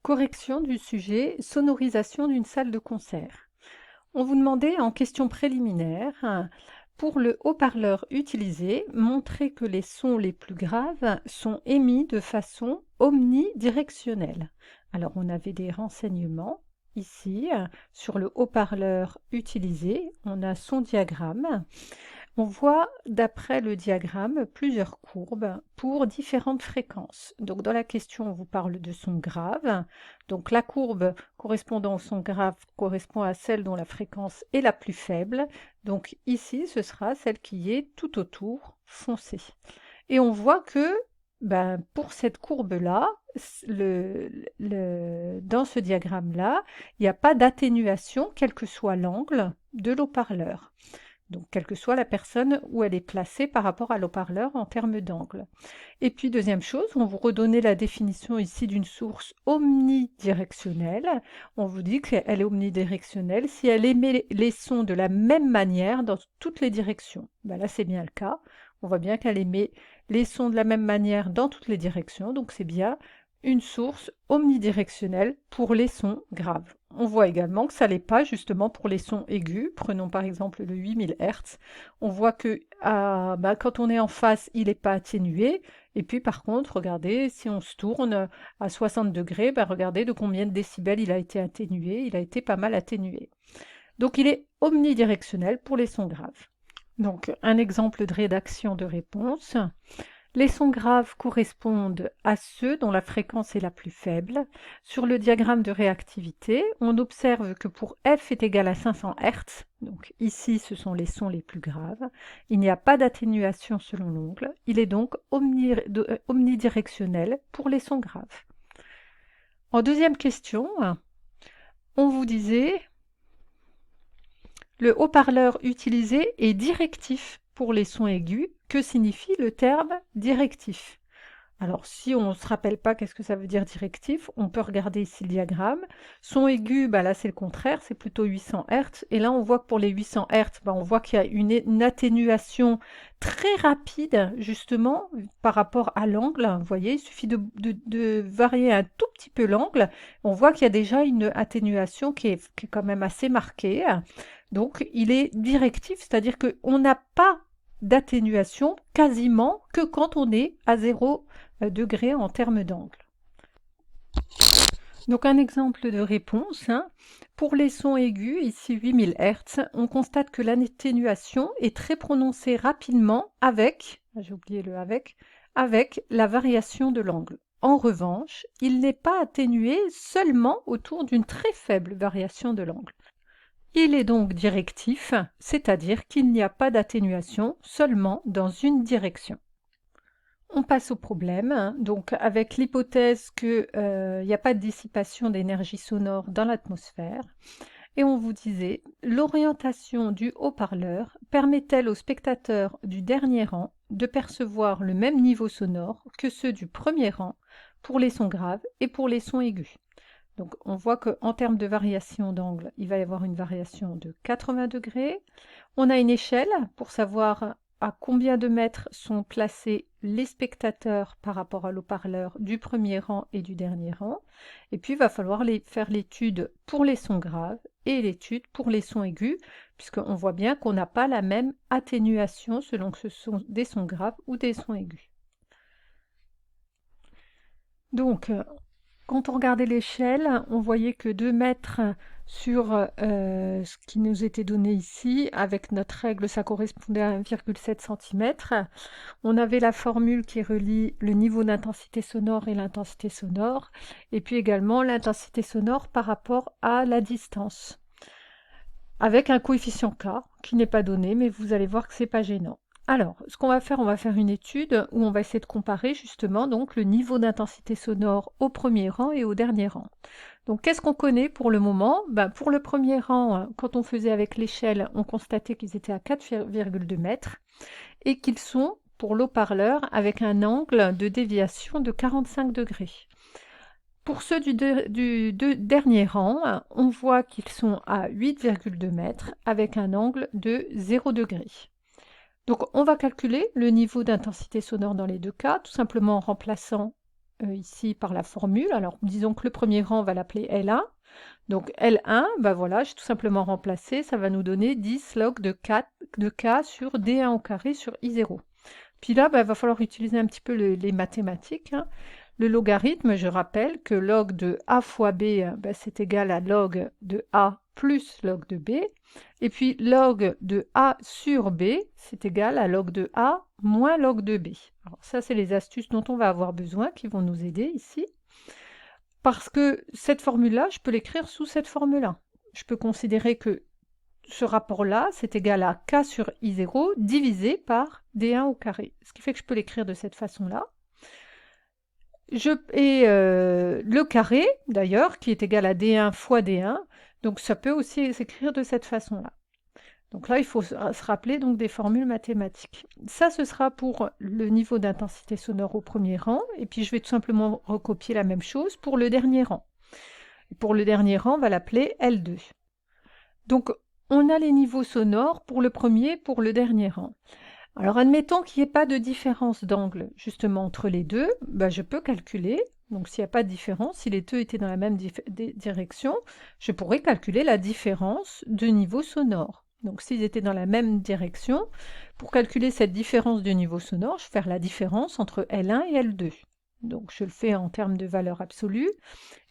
Correction du sujet, sonorisation d'une salle de concert. On vous demandait en question préliminaire, pour le haut-parleur utilisé, montrer que les sons les plus graves sont émis de façon omnidirectionnelle. Alors on avait des renseignements ici sur le haut-parleur utilisé, on a son diagramme. On voit d'après le diagramme plusieurs courbes pour différentes fréquences. Donc dans la question, on vous parle de son grave. Donc la courbe correspondant au son grave correspond à celle dont la fréquence est la plus faible. Donc ici, ce sera celle qui est tout autour, foncée. Et on voit que pour cette courbe-là, dans ce diagramme-là, il n'y a pas d'atténuation, quel que soit l'angle de l'haut-parleur. Donc, quelle que soit la personne où elle est placée par rapport à l'haut-parleur en termes d'angle. Et puis, deuxième chose, on vous redonnait la définition ici d'une source omnidirectionnelle. On vous dit qu'elle est omnidirectionnelle si elle émet les sons de la même manière dans toutes les directions. Là, c'est bien le cas. On voit bien qu'elle émet les sons de la même manière dans toutes les directions. Donc, c'est bien une source omnidirectionnelle pour les sons graves. On voit également que ça ne l'est pas justement pour les sons aigus. Prenons par exemple le 8000 Hz. On voit que quand on est en face, il n'est pas atténué. Et puis par contre, regardez, si on se tourne à 60 degrés, regardez de combien de décibels il a été atténué. Il a été pas mal atténué. Donc il est omnidirectionnel pour les sons graves. Donc un exemple de rédaction de réponse. Les sons graves correspondent à ceux dont la fréquence est la plus faible. Sur le diagramme de réactivité, on observe que pour f est égal à 500 Hz, donc ici ce sont les sons les plus graves, il n'y a pas d'atténuation selon l'ongle, il est donc omnidirectionnel pour les sons graves. En deuxième question, on vous disait le haut-parleur utilisé est directif pour les sons aigus. Que signifie le terme directif? Alors, si on ne se rappelle pas qu'est-ce que ça veut dire directif, on peut regarder ici le diagramme. Son aigu, là c'est le contraire, c'est plutôt 800 Hz. Et là, on voit que pour les 800 Hz, on voit qu'il y a une atténuation très rapide, justement, par rapport à l'angle. Vous voyez, il suffit de varier un tout petit peu l'angle. On voit qu'il y a déjà une atténuation qui est quand même assez marquée. Donc, il est directif, c'est-à-dire qu'on n'a pas d'atténuation quasiment que quand on est à 0 degré en termes d'angle. Donc un exemple de réponse, pour les sons aigus, ici 8000 Hz, on constate que l'atténuation est très prononcée rapidement avec, j'ai oublié le avec la variation de l'angle. En revanche, il n'est pas atténué seulement autour d'une très faible variation de l'angle. Il est donc directif, c'est-à-dire qu'il n'y a pas d'atténuation seulement dans une direction. On passe au problème, donc avec l'hypothèse qu'il n'y a pas de dissipation d'énergie sonore dans l'atmosphère, et on vous disait, l'orientation du haut-parleur permet-elle aux spectateurs du dernier rang de percevoir le même niveau sonore que ceux du premier rang pour les sons graves et pour les sons aigus? Donc on voit qu'en termes de variation d'angle, il va y avoir une variation de 80 degrés. On a une échelle pour savoir à combien de mètres sont placés les spectateurs par rapport à l'haut-parleur du premier rang et du dernier rang. Et puis il va falloir faire l'étude pour les sons graves et l'étude pour les sons aigus, puisqu'on voit bien qu'on n'a pas la même atténuation selon que ce sont des sons graves ou des sons aigus. Donc, quand on regardait l'échelle, on voyait que 2 mètres sur ce qui nous était donné ici, avec notre règle, ça correspondait à 1,7 cm. On avait la formule qui relie le niveau d'intensité sonore et l'intensité sonore, et puis également l'intensité sonore par rapport à la distance, avec un coefficient K qui n'est pas donné, mais vous allez voir que ce n'est pas gênant. Alors, ce qu'on va faire, on va faire une étude où on va essayer de comparer justement donc le niveau d'intensité sonore au premier rang et au dernier rang. Donc, qu'est-ce qu'on connaît pour le moment? Pour le premier rang, quand on faisait avec l'échelle, on constatait qu'ils étaient à 4,2 mètres et qu'ils sont pour l'haut-parleur avec un angle de déviation de 45 degrés. Pour ceux du dernier rang, on voit qu'ils sont à 8,2 mètres avec un angle de 0 degré. Donc on va calculer le niveau d'intensité sonore dans les deux cas, tout simplement en remplaçant ici par la formule. Alors, disons que le premier rang, on va l'appeler L1. Donc L1, ben voilà, j'ai tout simplement remplacé, ça va nous donner 10 log de K sur D1 au carré sur I0. Puis là, il va falloir utiliser un petit peu les mathématiques, hein. Le logarithme, je rappelle que log de A fois B, c'est égal à log de A plus log de B. Et puis log de A sur B, c'est égal à log de A moins log de B. Alors ça, c'est les astuces dont on va avoir besoin, qui vont nous aider ici. Parce que cette formule-là, je peux l'écrire sous cette formule-là. Je peux considérer que ce rapport-là, c'est égal à K sur I0 divisé par D1 au carré. Ce qui fait que je peux l'écrire de cette façon-là. Le carré, d'ailleurs, qui est égal à D1 fois D1, donc ça peut aussi s'écrire de cette façon-là. Donc là, il faut se rappeler donc, des formules mathématiques. Ça, ce sera pour le niveau d'intensité sonore au premier rang, et puis je vais tout simplement recopier la même chose pour le dernier rang. Et pour le dernier rang, on va l'appeler L2. Donc, on a les niveaux sonores pour le premier, pour le dernier rang. Alors, admettons qu'il n'y ait pas de différence d'angle, justement, entre les deux, je peux calculer. Donc, s'il n'y a pas de différence, si les deux étaient dans la même direction, je pourrais calculer la différence de niveau sonore. Donc, s'ils étaient dans la même direction, pour calculer cette différence de niveau sonore, je vais faire la différence entre L1 et L2. Donc, je le fais en termes de valeur absolue,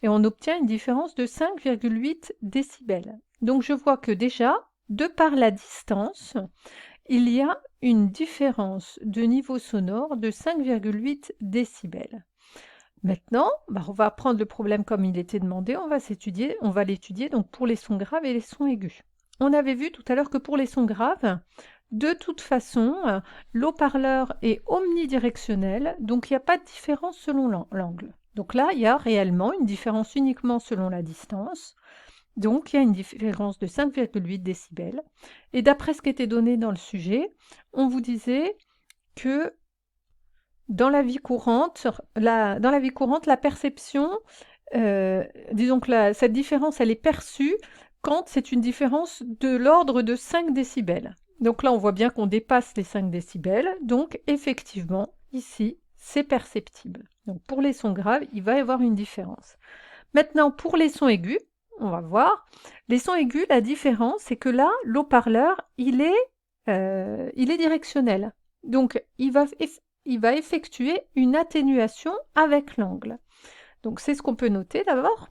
et on obtient une différence de 5,8 décibels. Donc, je vois que déjà, de par la distance, il y a une différence de niveau sonore de 5,8 décibels. Maintenant, on va prendre le problème comme il était demandé, on va l'étudier donc pour les sons graves et les sons aigus. On avait vu tout à l'heure que pour les sons graves, de toute façon, l'haut-parleur est omnidirectionnel, donc il n'y a pas de différence selon l'angle. Donc là, il y a réellement une différence uniquement selon la distance. Donc, il y a une différence de 5,8 décibels. Et d'après ce qui était donné dans le sujet, on vous disait que dans la vie courante, la perception, disons que cette différence, elle est perçue quand c'est une différence de l'ordre de 5 décibels. Donc là, on voit bien qu'on dépasse les 5 décibels. Donc, effectivement, ici, c'est perceptible. Donc, pour les sons graves, il va y avoir une différence. Maintenant, pour les sons aigus, on va voir. Les sons aigus, la différence, c'est que là, l'haut-parleur, il est directionnel. Donc, il va effectuer une atténuation avec l'angle. Donc, c'est ce qu'on peut noter d'abord.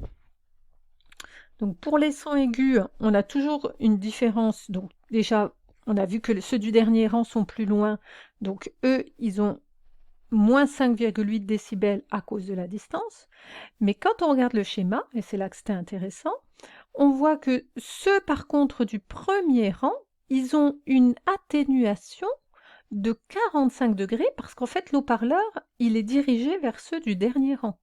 Donc, pour les sons aigus, on a toujours une différence. Donc, déjà, on a vu que ceux du dernier rang sont plus loin. Donc, eux, ils ont moins 5,8 décibels à cause de la distance. Mais quand on regarde le schéma, et c'est là que c'était intéressant, on voit que ceux par contre du premier rang, ils ont une atténuation de 45 degrés parce qu'en fait l'haut-parleur, il est dirigé vers ceux du dernier rang.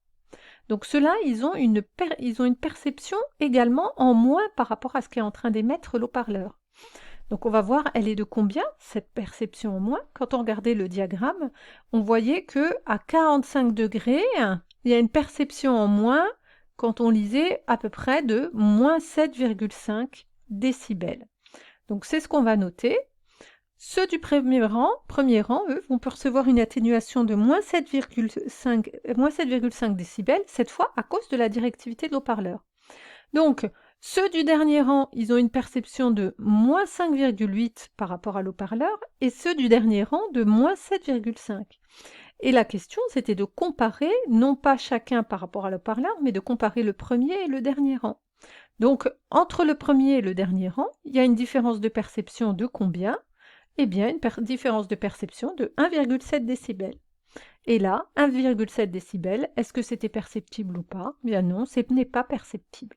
Donc ceux-là, ils ont une perception également en moins par rapport à ce qu'est en train d'émettre l'haut-parleur. Donc on va voir, elle est de combien, cette perception en moins? Quand on regardait le diagramme, on voyait que à 45 degrés, il y a une perception en moins quand on lisait à peu près de moins 7,5 décibels. Donc c'est ce qu'on va noter. Ceux du premier rang, eux, vont percevoir une atténuation de moins 7,5 décibels, cette fois à cause de la directivité de l'haut-parleur. Donc, ceux du dernier rang, ils ont une perception de moins 5,8 par rapport à l'haut-parleur, et ceux du dernier rang de moins 7,5. Et la question, c'était de comparer, non pas chacun par rapport à l'haut-parleur, mais de comparer le premier et le dernier rang. Donc, entre le premier et le dernier rang, il y a une différence de perception de combien? Eh bien, une différence de perception de 1,7 décibels. Et là, 1,7 décibels, est-ce que c'était perceptible ou pas? Eh bien non, ce n'est pas perceptible.